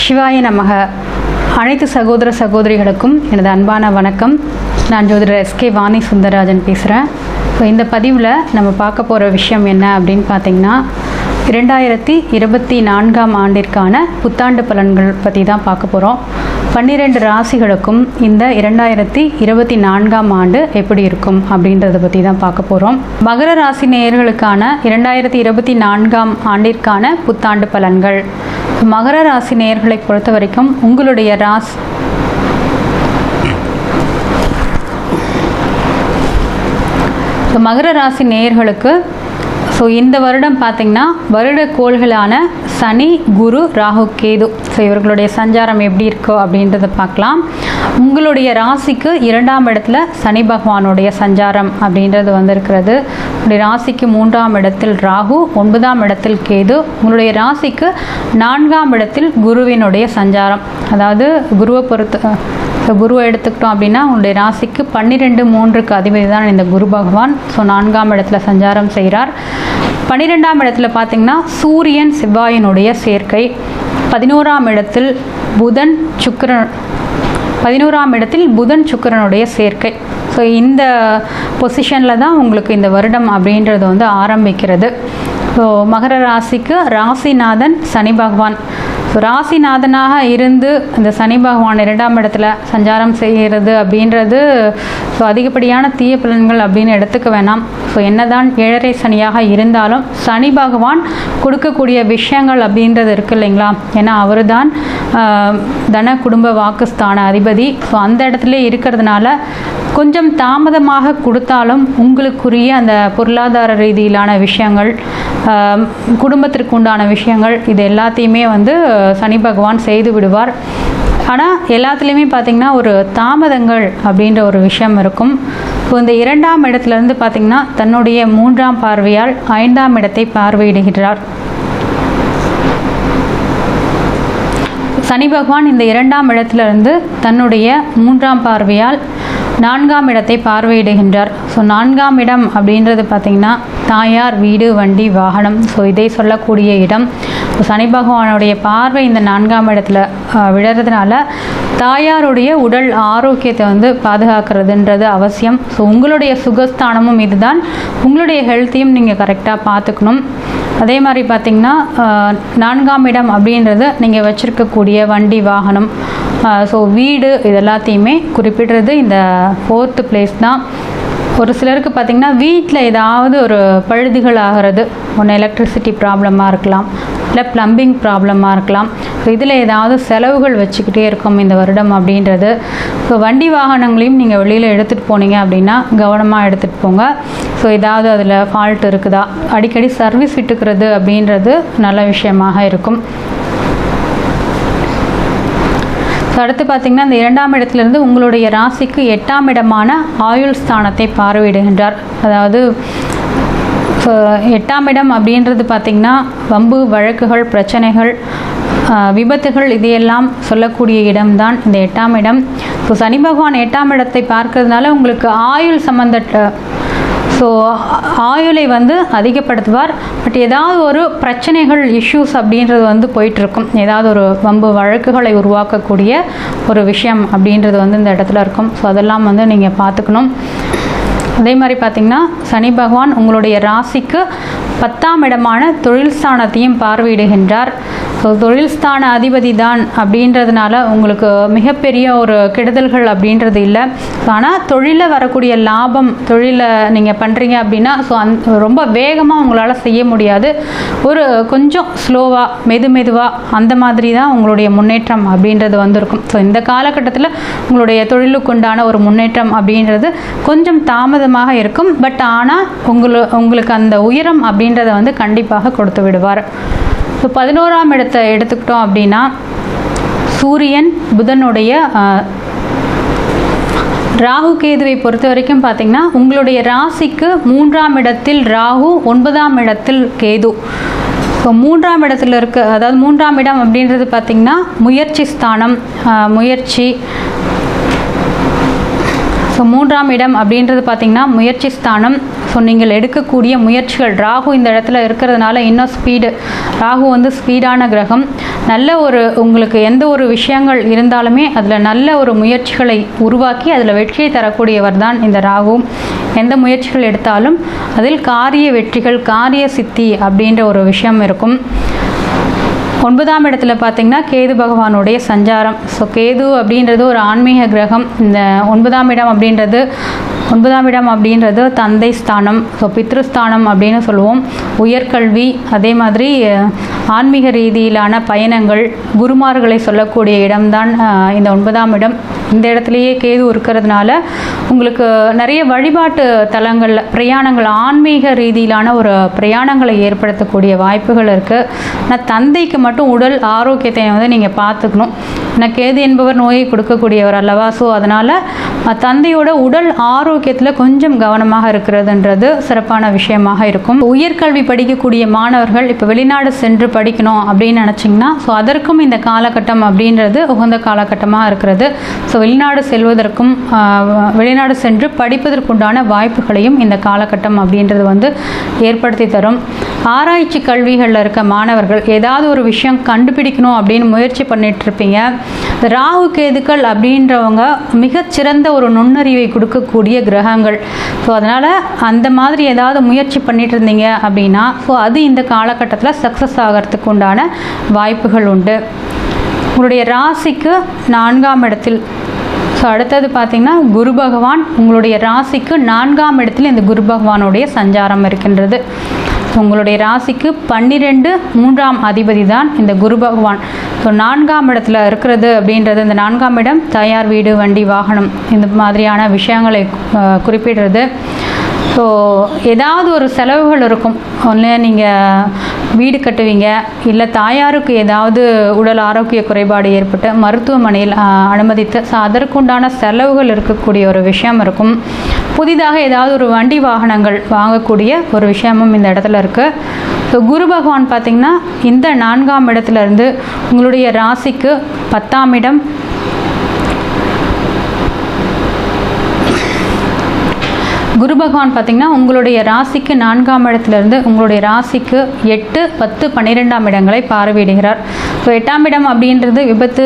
சிவாய நமக. அனைத்து சகோதர சகோதரிகளுக்கும் எனது அன்பான வணக்கம். நான் ஜோதிடர் எஸ்கே வாணி சுந்தரராஜன் பேசுகிறேன். ஸோ இந்த பதிவில் நம்ம பார்க்க போகிற விஷயம் என்ன அப்படின்னு பார்த்திங்கன்னா, 2024ஆம் ஆண்டிற்கான புத்தாண்டு பலன்கள் பற்றி தான் பார்க்க போகிறோம். 12 ராசிகளுக்கும் இந்த 2024ஆம் ஆண்டு எப்படி இருக்கும் அப்படின்றத பற்றி தான் பார்க்க போகிறோம். மகர ராசி நேயர்களுக்கான 2024ஆம் ஆண்டிற்கான புத்தாண்டு பலன்கள். மகர ராசி நேயர்களை பொறுத்த வரைக்கும் உங்களுடைய மகர ராசி நேயர்களுக்கு இந்த வருடம் பார்த்திங்கன்னா வருட கோள்களான சனி, குரு, ராகு, கேது இவர்களுடைய சஞ்சாரம் எப்படி இருக்கோ அப்படின்றத பார்க்கலாம். உங்களுடைய ராசிக்கு 2ஆம் இடத்துல சனி பகவானுடைய சஞ்சாரம் அப்படின்றது வந்திருக்கிறது. உங்களுடைய ராசிக்கு 3ஆம் இடத்தில் ராகு, 9ஆம் இடத்தில் கேது, உங்களுடைய ராசிக்கு 4ஆம் இடத்தில் குருவினுடைய சஞ்சாரம். அதாவது குருவை எடுத்துக்கிட்டோம் அப்படின்னா உங்களுடைய ராசிக்கு 12/3க்கு அதிபதி தான் இந்த குரு பகவான். 4ஆம் இடத்துல சஞ்சாரம் செய்கிறார். 12ஆம் இடத்துல பார்த்திங்கன்னா சூரியன் செவ்வாயினுடைய சேர்க்கை. 11ஆம் இடத்தில் புதன் சுக்கிரனுடைய சேர்க்கை. இந்த பொசிஷனில் தான் உங்களுக்கு இந்த வருடம் அப்படின்றது ஆரம்பிக்கிறது. மகர ராசிக்கு ராசிநாதன் சனி பகவான். ராசிநாதனாக இருந்து இந்த சனி பகவான் 2ஆம் இடத்துல சஞ்சாரம் செய்கிறது அப்படின்றது அதிகப்படியான தீய பலன்கள் அப்படின்னு எடுத்துக்க வேணாம். என்னதான் 7.5 சனியாக இருந்தாலும் சனி பகவான் கொடுக்கக்கூடிய விஷயங்கள் அப்படின்றது இருக்குது இல்லைங்களா? ஏன்னா அவர் தான் தன குடும்ப வாக்குஸ்தான அதிபதி. அந்த இடத்துல இருக்கிறதுனால கொஞ்சம் தாமதமாக கொடுத்தாலும் உங்களுக்குரிய அந்த பொருளாதார ரீதியிலான விஷயங்கள், குடும்பத்திற்கு உண்டான விஷயங்கள், இது எல்லாத்தையுமே சனி பகவான் செய்து விடுவார். ஆனால் எல்லாத்துலேயுமே பார்த்திங்கன்னா ஒரு தாமதங்கள் அப்படின்ற ஒரு விஷயம் இருக்கும். இந்த 2ஆம் இடத்துலேருந்து பார்த்திங்கன்னா தன்னுடைய 3ஆம் பார்வையால் 5ஆம் இடத்தை பார்வையிடுகிறார். சனி பகவான் இந்த 2ஆம் இடத்திலிருந்து தன்னுடைய 3ஆம் பார்வையால் 4ஆம் இடத்தை பார்வையிடுகின்றார். 4ஆம் இடம் அப்படின்றது பார்த்திங்கன்னா தாயார், வீடு, வண்டி, வாகனம், இதை சொல்லக்கூடிய இடம். சனி பகவானுடைய பார்வை இந்த 4ஆம் இடத்துல விடுறதுனால தாயாருடைய உடல் ஆரோக்கியத்தை பாதுகாக்கிறதுன்றது அவசியம். உங்களுடைய சுகஸ்தானமும் இதுதான். உங்களுடைய ஹெல்த்தையும் நீங்கள் கரெக்டாக பார்த்துக்கணும். அதே மாதிரி பார்த்திங்கன்னா 4ஆம் இடம் அப்படின்றது நீங்கள் வச்சுருக்கக்கூடிய வண்டி, வாகனம், வீடு, இது எல்லாத்தையுமே குறிப்பிடுறது இந்த 4th பிளேஸ் தான். ஒரு சிலருக்கு பார்த்திங்கன்னா வீட்டில் ஏதாவது ஒரு பழுதுகள் ஆகிறது, ஒன்று எலக்ட்ரிசிட்டி ப்ராப்ளமாக இருக்கலாம், இல்லை ப்ளம்பிங் ப்ராப்ளமாக இருக்கலாம். இதில் ஏதாவது செலவுகள் வச்சுக்கிட்டே இருக்கும் இந்த வருடம் அப்படின்றது. வண்டி வாகனங்களையும் நீங்கள் வெளியில் எடுத்துகிட்டு போனீங்க அப்படின்னா கவனமாக எடுத்துகிட்டு போங்க. ஏதாவது அதில் ஃபால்ட் இருக்குதா, அடிக்கடி சர்வீஸ் விட்டுக்கிறது அப்படின்றது நல்ல விஷயமாக இருக்கும். அடுத்து பார்த்திங்கன்னா இந்த 2ஆம் இடத்துலேருந்து உங்களுடைய ராசிக்கு 8ஆம் இடமான ஆயுள் ஸ்தானத்தை பார்வையிடுகின்றார். அதாவது 8ஆம் இடம் அப்படின்றது பார்த்திங்கன்னா வம்பு, வழக்குகள், பிரச்சனைகள், விபத்துகள், இதையெல்லாம் சொல்லக்கூடிய இடம்தான் இந்த 8ஆம் இடம். சனி பகவான் 8ஆம் இடத்தை பார்க்கறதுனால உங்களுக்கு ஆயுள் சம்பந்த ஆயுளை அதிகப்படுத்துவார். பட் ஏதாவது ஒரு பிரச்சனைகள், இஷ்யூஸ் அப்படின்றது போயிட்டுருக்கும். ஏதாவது ஒரு வம்பு வழக்குகளை உருவாக்கக்கூடிய ஒரு விஷயம் அப்படின்றது இந்த இடத்துல இருக்கும். அதெல்லாம் நீங்கள் பார்த்துக்கணும். அதே மாதிரி பார்த்திங்கன்னா சனி பகவான் உங்களுடைய ராசிக்கு 10ஆம் இடமான தொழில் ஸ்தானத்தையும் பார்வையிடுகின்றார். தொழில் ஸ்தான அதிபதி தான் அப்படின்றதுனால உங்களுக்கு மிகப்பெரிய ஒரு கெடுதல்கள் அப்படின்றது இல்லை. ஆனால் தொழிலில் வரக்கூடிய லாபம், தொழிலை நீங்கள் பண்ணுறீங்க அப்படின்னா ரொம்ப வேகமாக உங்களால் செய்ய முடியாது. ஒரு கொஞ்சம் ஸ்லோவாக, மெதுவாக, அந்த மாதிரி தான் உங்களுடைய முன்னேற்றம் அப்படின்றது வந்திருக்கும். இந்த காலகட்டத்தில் உங்களுடைய தொழிலுக்குண்டான ஒரு முன்னேற்றம் அப்படின்றது கொஞ்சம் தாமதமாக இருக்கும். பட் ஆனால் உங்களுக்கு அந்த உயரம் அப்படின்றத கண்டிப்பாக கொடுத்து விடுவார். 11ஆம் இடத்தை எடுத்துக்கிட்டோம் அப்படின்னா சூரியன், புதனுடைய ராகு, கேதுவை பொறுத்த வரைக்கும் பார்த்திங்கன்னா உங்களுடைய ராசிக்கு 3ஆம் இடத்தில் ராகு, 9ஆம் இடத்தில் கேது. 3ஆம் இடத்துல அதாவது 3ஆம் இடம் அப்படின்றது பார்த்திங்கன்னா முயற்சி ஸ்தானம், முயற்சி. 3ஆம் இடம் அப்படின்றது பார்த்திங்கன்னா முயற்சி ஸ்தானம். ஸோ நீங்கள் எடுக்கக்கூடிய முயற்சிகள், ராகு இந்த இடத்துல இருக்கிறதுனால இன்னும் ஸ்பீடு, ராகு வந்து ஸ்பீடான கிரகம். நல்ல ஒரு உங்களுக்கு எந்த ஒரு விஷயங்கள் இருந்தாலுமே அதில் நல்ல ஒரு முயற்சிகளை உருவாக்கி அதில் வெற்றியை தரக்கூடியவர் தான் இந்த ராகு. எந்த முயற்சிகள் எடுத்தாலும் அதில் காரிய வெற்றிகள், காரிய சித்தி அப்படின்ற ஒரு விஷயம் இருக்கும். 9ஆம் இடத்துல பார்த்திங்கன்னா கேது பகவானுடைய சஞ்சாரம். ஸோ கேது அப்படின்றது ஒரு ஆன்மீக கிரகம். இந்த 9ஆம் இடம் அப்படின்றது தந்தை ஸ்தானம், ஸோ பித்ருஸ்தானம் அப்படின்னு சொல்லுவோம். உயர்கல்வி, அதே மாதிரி ஆன்மீக ரீதியிலான பயணங்கள், குருமார்களை சொல்லக்கூடிய இடம்தான் இந்த 9ஆம் இடம். இந்த இடத்துலையே கேது இருக்கிறதுனால உங்களுக்கு நிறைய வழிபாட்டு தலங்களில் பிரயாணங்கள், ஆன்மீக ரீதியிலான ஒரு பிரயாணங்களை ஏற்படுத்தக்கூடிய வாய்ப்புகள் இருக்குது. ஆனால் தந்தைக்கு மட்டும் உடல் ஆரோக்கியத்தை வந்து நீங்கள் பார்த்துக்கணும். ஏன்னா கேது என்பவர் நோயை கொடுக்கக்கூடியவர் அல்லவா. ஸோ அதனால் தந்தையோட உடல் ஆரோக்கியத்தில் கொஞ்சம் கவனமாக இருக்கிறதுன்றது சிறப்பான விஷயமாக இருக்கும். உயர்கல்வி படிக்கக்கூடிய மாணவர்கள் இப்போ வெளிநாடு சென்று படிக்கணும் அப்படின்னு நினச்சிங்கன்னா ஸோ அதற்கும் இந்த காலகட்டம் அப்படின்றது உகந்த காலகட்டமாக இருக்கிறது. ஸோ வெளிநாடு செல்வதற்கும் வெளிநாடு சென்று படிப்பதற்குண்டான வாய்ப்புகளையும் இந்த காலகட்டம் அப்படின்றது வந்து ஏற்படுத்தி தரும். ஆராய்ச்சி கல்விகளில் இருக்க மாணவர்கள் ஏதாவது ஒரு விஷயம் கண்டுபிடிக்கணும் அப்படின்னு முயற்சி பண்ணிட்டு இருப்பீங்க. ராகு கேதுக்கள் அப்படின்றவங்க மிகச்சிறந்த ஒரு நுண்ணறிவை கொடுக்கக்கூடிய கிரகங்கள். ஸோ அதனால் அந்த மாதிரி ஏதாவது முயற்சி பண்ணிட்டு இருந்தீங்க அப்படின்னா ஸோ அது இந்த காலகட்டத்தில் சக்ஸஸ் ஆகிறதுக்கு உண்டான வாய்ப்புகள் உண்டு. உங்களுடைய ராசிக்கு 4ஆம் இடத்தில், ஸோ அடுத்தது பார்த்திங்கன்னா குரு பகவான் உங்களுடைய ராசிக்கு 4ஆம் இடத்தில் இந்த குரு பகவானுடைய சஞ்சாரம் இருக்கின்றது. உங்களுடைய ராசிக்கு 12 3ஆம் அதிபதி தான் இந்த குரு பகவான். ஸோ 4ஆம் இடத்துல இருக்கிறது அப்படின்றது, இந்த 4ஆம் இடம் தயார் வீடு, வண்டி, வாகனம் இந்த மாதிரியான விஷயங்களை குறிப்பிடுறது. ஸோ ஏதாவது ஒரு செலவுகள் இருக்கும். ஒன்று நீங்கள் வீடு கட்டுவீங்க, இல்லை தாயாருக்கு ஏதாவது உடல் ஆரோக்கிய குறைபாடு ஏற்பட்டு மருத்துவமனையில் அனுமதித்து ஸோ அதற்குண்டான செலவுகள் இருக்கக்கூடிய ஒரு விஷயம் இருக்கும். புதிதாக ஏதாவது ஒரு வண்டி வாகனங்கள் வாங்கக்கூடிய ஒரு விஷயமும் இந்த இடத்துல இருக்குது. ஸோ குரு பகவான் பார்த்திங்கன்னா இந்த 4ஆம் இடத்துலேருந்து உங்களுடைய ராசிக்கு 10ஆம் இடம், குரு பகவான் பார்த்திங்கன்னா உங்களுடைய ராசிக்கு 4ஆம் இடத்துலேருந்து உங்களுடைய ராசிக்கு 8, 10, 12ஆம் இடங்களை பார்வையிடுகிறார். ஸோ 8ஆம் இடம் அப்படின்றது விபத்து,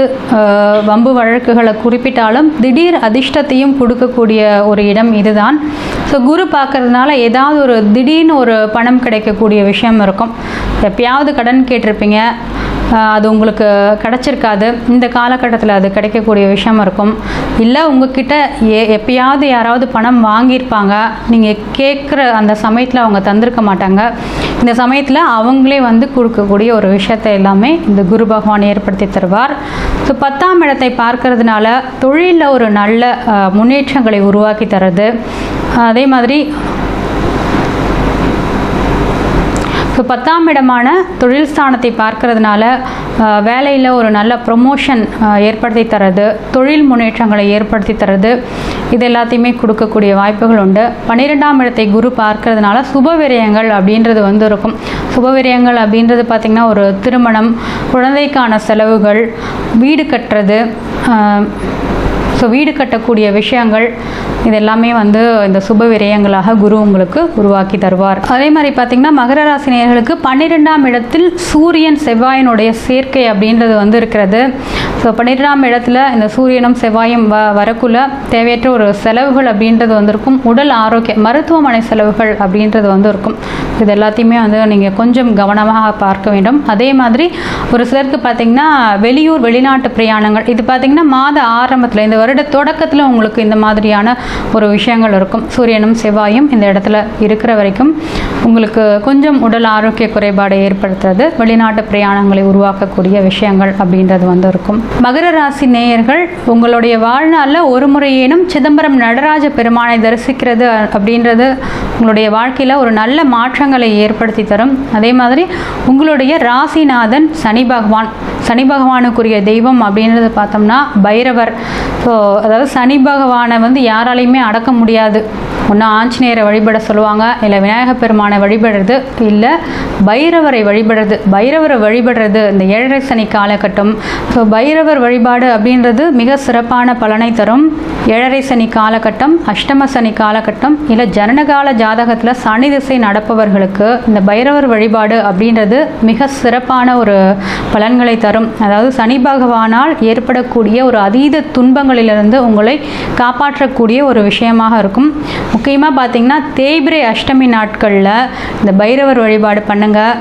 வம்பு வழக்குகளை குறிப்பிட்டாலும் திடீர் அதிர்ஷ்டத்தையும் கொடுக்கக்கூடிய ஒரு இடம் இதுதான். ஸோ குரு பார்க்கறதுனால ஏதாவது ஒரு திடீர்னு ஒரு பணம் கிடைக்கக்கூடிய விஷயம் இருக்கும். எப்பயாவது கடன் கேட்டிருப்பீங்க, அது உங்களுக்கு கிடச்சிருக்காது. இந்த காலகட்டத்தில் அது கிடைக்கக்கூடிய விஷயம் இருக்கும். இல்லை உங்ககிட்ட எப்பயாவது யாராவது பணம் வாங்கியிருப்பாங்க, நீங்கள் கேட்குற அந்த சமயத்தில் அவங்க தந்திருக்க மாட்டாங்க. இந்த சமயத்தில் அவங்களே வந்து கொடுக்கக்கூடிய ஒரு விஷயத்தை எல்லாமே இந்த குரு பகவான் ஏற்படுத்தி தருவார். ஸோ 10ஆம் இடத்தை பார்க்கறதுனால தொழிலில் ஒரு நல்ல முன்னேற்றங்களை உருவாக்கி தருது. அதே மாதிரி ஸோ 10ஆம் இடமான தொழில் ஸ்தானத்தை பார்க்கறதுனால வேலையில் ஒரு நல்ல ப்ரொமோஷன் ஏற்படுத்தி தரது, தொழில் முன்னேற்றங்களை ஏற்படுத்தி தரது, இது எல்லாத்தையுமே கொடுக்கக்கூடிய வாய்ப்புகள் உண்டு. 12ஆம் இடத்தை குரு பார்க்கறதுனால சுபவிரயங்கள் அப்படின்றது வந்து இருக்கும். சுபவிரயங்கள் அப்படின்றது பார்த்திங்கன்னா ஒரு திருமணம், குழந்தைக்கான செலவுகள், வீடு கட்டுறது, ஸோ வீடு கட்டக்கூடிய விஷயங்கள் இது எல்லாமே வந்து இந்த சுப விரயங்களாக குரு உங்களுக்கு உருவாக்கி தருவார். அதே மாதிரி பார்த்திங்கன்னா மகர ராசி நேயர்களுக்கு 12ஆம் இடத்தில் சூரியன் செவ்வாயினுடைய சேர்க்கை அப்படின்றது வந்து இருக்கிறது. ஸோ 12ஆம் இடத்துல இந்த சூரியனும் செவ்வாயும் வரக்குள்ள தேவையற்ற ஒரு செலவுகள் அப்படின்றது வந்திருக்கும். உடல் ஆரோக்கியம், மருத்துவமனை செலவுகள் அப்படின்றது வந்து இருக்கும். இது எல்லாத்தையுமே வந்து நீங்கள் கொஞ்சம் கவனமாக பார்க்க வேண்டும். அதே மாதிரி ஒரு சிலருக்கு பார்த்திங்கன்னா வெளியூர் வெளிநாட்டு பிரயாணங்கள், இது பார்த்திங்கன்னா மாத ஆரம்பத்தில் இந்த வருட தொடக்கத்தில் உங்களுக்கு இந்த மாதிரியான ஒரு விஷயங்கள் இருக்கும். சூரியனும் செவ்வாயும் இந்த இடத்துல இருக்கிற வரைக்கும் உங்களுக்கு கொஞ்சம் உடல் ஆரோக்கிய குறைபாடை ஏற்படுத்துறது, வெளிநாட்டு பிரயாணங்களை உருவாக்கக்கூடிய விஷயங்கள் அப்படின்றது வந்து இருக்கும். மகர ராசி நேயர்கள் உங்களுடைய வாழ்நாளில் ஒரு முறையேனும் சிதம்பரம் நடராஜ பெருமானை தரிசிக்கிறது அப்படின்றது உங்களுடைய வாழ்க்கையில் ஒரு நல்ல மாற்றங்களை ஏற்படுத்தி தரும். அதே மாதிரி உங்களுடைய ராசிநாதன் சனி பகவான், சனி பகவானுக்குரிய தெய்வம் அப்படின்றது பார்த்தோம்னா பைரவர். ஸோ அதாவது சனி பகவானை வந்து யாராலையுமே அடக்க முடியாது. ஒன்று ஆஞ்சநேயரை வழிபட சொல்லுவாங்க, இல்லை விநாயகப் பெருமானை வழிபடுறது, இல்லை பைரவரை வழிபடுறது. பைரவரை வழிபடுறது இந்த 7.5 சனி காலகட்டம். ஸோ பைரவர் வழிபாடு அப்படின்றது மிக சிறப்பான பலனை தரும். ஏழரை சனி காலகட்டம், அஷ்டம சனி காலகட்டம், இல்லை ஜனனகால ஜாதகத்தில் சனி திசை நடப்பவர்களுக்கு இந்த பைரவர் வழிபாடு அப்படின்றது மிக சிறப்பான ஒரு பலன்களை தரும். அதாவது சனி பகவானால் ஏற்படக்கூடிய ஒரு அதீத துன்பங்களிலிருந்து உங்களை காப்பாற்றக்கூடிய ஒரு விஷயமாக இருக்கும். முக்கியமாக பார்த்திங்கன்னா தேய்பிரை அஷ்டமி நாட்களில் இந்த பைரவர் வழிபாடு பண்ணுங்கள்.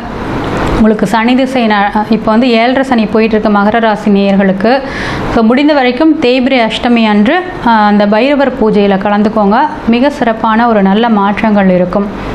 உங்களுக்கு சனி திசை இப்போ வந்து 7.5 சனி போயிட்டுருக்கு மகர ராசி நேயர்களுக்கு. ஸோ முடிந்த வரைக்கும் தேய்பிரை அஷ்டமி அன்று அந்த பைரவர் பூஜையில் கலந்துக்கோங்க. மிக சிறப்பான ஒரு நல்ல மாற்றங்கள் இருக்கும்.